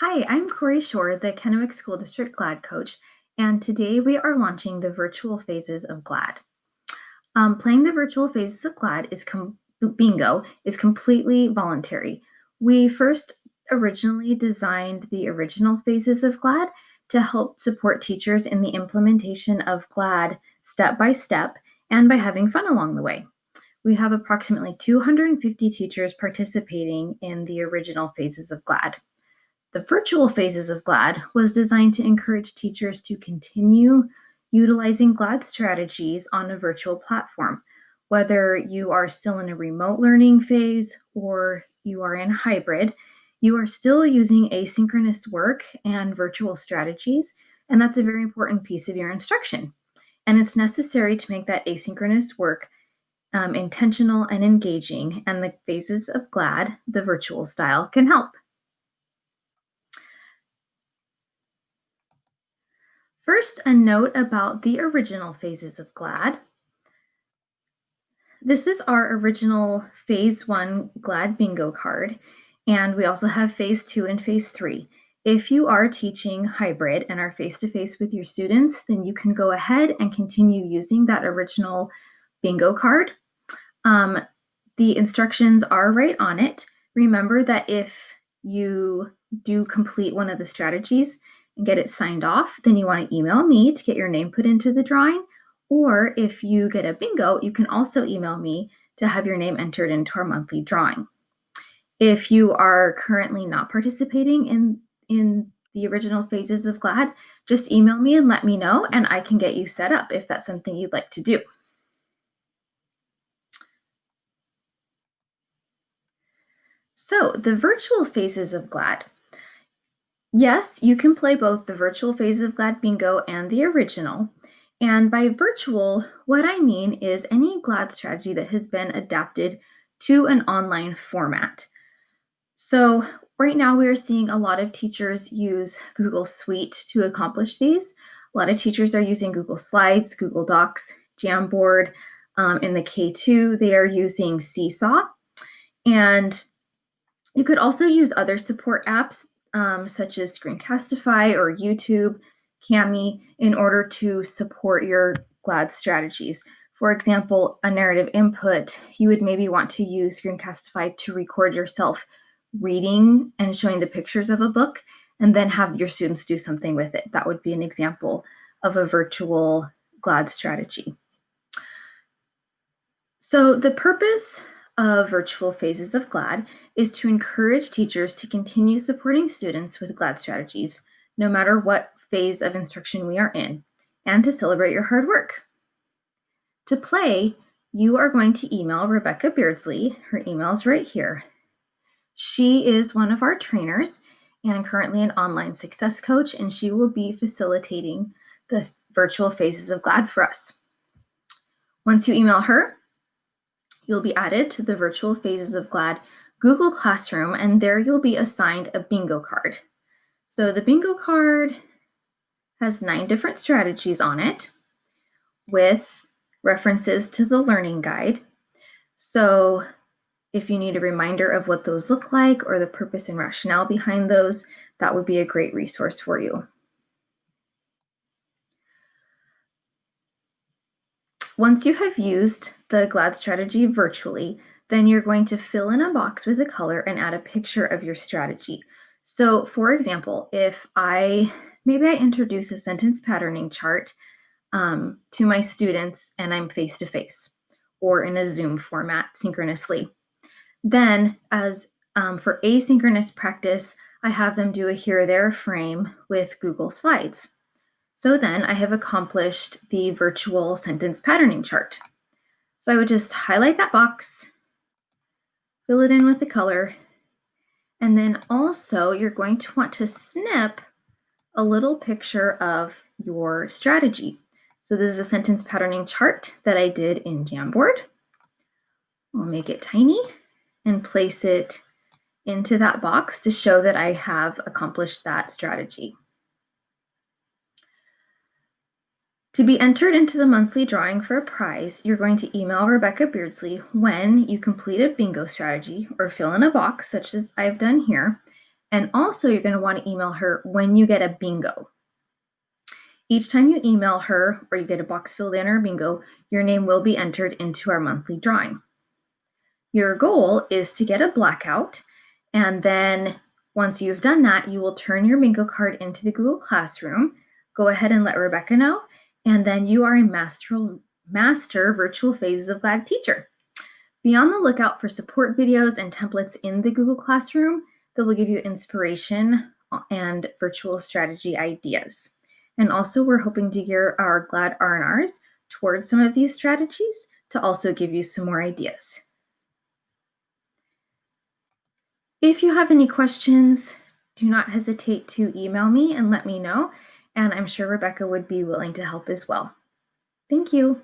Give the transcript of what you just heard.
Hi, I'm Corey Shore, the Kennewick School District GLAD coach, and today we are launching the virtual phases of GLAD. Playing the virtual phases of GLAD bingo is completely voluntary. We first originally designed the original phases of GLAD to help support teachers in the implementation of GLAD step by step and by having fun along the way. We have approximately 250 teachers participating in the original phases of GLAD. The virtual phases of GLAD was designed to encourage teachers to continue utilizing GLAD strategies on a virtual platform, whether you are still in a remote learning phase or you are in hybrid. You are still using asynchronous work and virtual strategies, and that's a very important piece of your instruction. And it's necessary to make that asynchronous work intentional and engaging, and the phases of GLAD, the virtual style, can help. First, a note about the original phases of GLAD. This is our original phase 1 GLAD bingo card, and we also have phase 2 and phase 3. If you are teaching hybrid and are face-to-face with your students, then you can go ahead and continue using that original bingo card. The instructions are right on it. Remember that if you do complete one of the strategies and get it signed off, then you want to email me to get your name put into the drawing. Or if you get a bingo, you can also email me to have your name entered into our monthly drawing. If you are currently not participating in the original phases of GLAD, just email me and let me know, and I can get you set up if that's something you'd like to do. So the virtual phases of GLAD. Yes, you can play both the virtual phases of GLAD bingo and the original. And by virtual, what I mean is any GLAD strategy that has been adapted to an online format. So right now we are seeing a lot of teachers use Google Suite to accomplish these. A lot of teachers are using Google Slides, Google Docs, Jamboard. In the K2, they are using Seesaw. And you could also use other support apps such as Screencastify or YouTube, Kami, in order to support your GLAD strategies. For example, a narrative input, you would maybe want to use Screencastify to record yourself reading and showing the pictures of a book, and then have your students do something with it. That would be an example of a virtual GLAD strategy. So the purpose of virtual phases of GLAD is to encourage teachers to continue supporting students with GLAD strategies, no matter what phase of instruction we are in, and to celebrate your hard work. To play, you are going to email Rebecca Beardsley. Her email is right here. She is one of our trainers and currently an online success coach, and she will be facilitating the virtual phases of GLAD for us. Once you email her, you'll be added to the virtual phases of GLAD Google Classroom, and there you'll be assigned a bingo card. So the bingo card has 9 different strategies on it with references to the learning guide. So if you need a reminder of what those look like or the purpose and rationale behind those, that would be a great resource for you. Once you have used the GLAD strategy virtually, then you're going to fill in a box with a color and add a picture of your strategy. So for example, if maybe I introduce a sentence patterning chart to my students and I'm face-to-face or in a Zoom format synchronously. Then as for asynchronous practice, I have them do a here or there frame with Google Slides. So then I have accomplished the virtual sentence patterning chart. So I would just highlight that box, fill it in with the color, and then also you're going to want to snip a little picture of your strategy. So this is a sentence patterning chart that I did in Jamboard. I'll make it tiny and place it into that box to show that I have accomplished that strategy. To be entered into the monthly drawing for a prize, you're going to email Rebecca Beardsley when you complete a bingo strategy or fill in a box, such as I've done here, And also, you're going to want to email her when you get a bingo. Each time you email her or you get a box filled in or bingo, your name will be entered into our monthly drawing. Your goal is to get a blackout, and then once you've done that, you will turn your bingo card into the Google Classroom. Go ahead and let Rebecca know, and then you are a master virtual phases of GLAD teacher. Be on the lookout for support videos and templates in the Google Classroom that will give you inspiration and virtual strategy ideas. And also, we're hoping to gear our GLAD R&Rs towards some of these strategies to also give you some more ideas. If you have any questions, do not hesitate to email me and let me know, and I'm sure Rebecca would be willing to help as well. Thank you.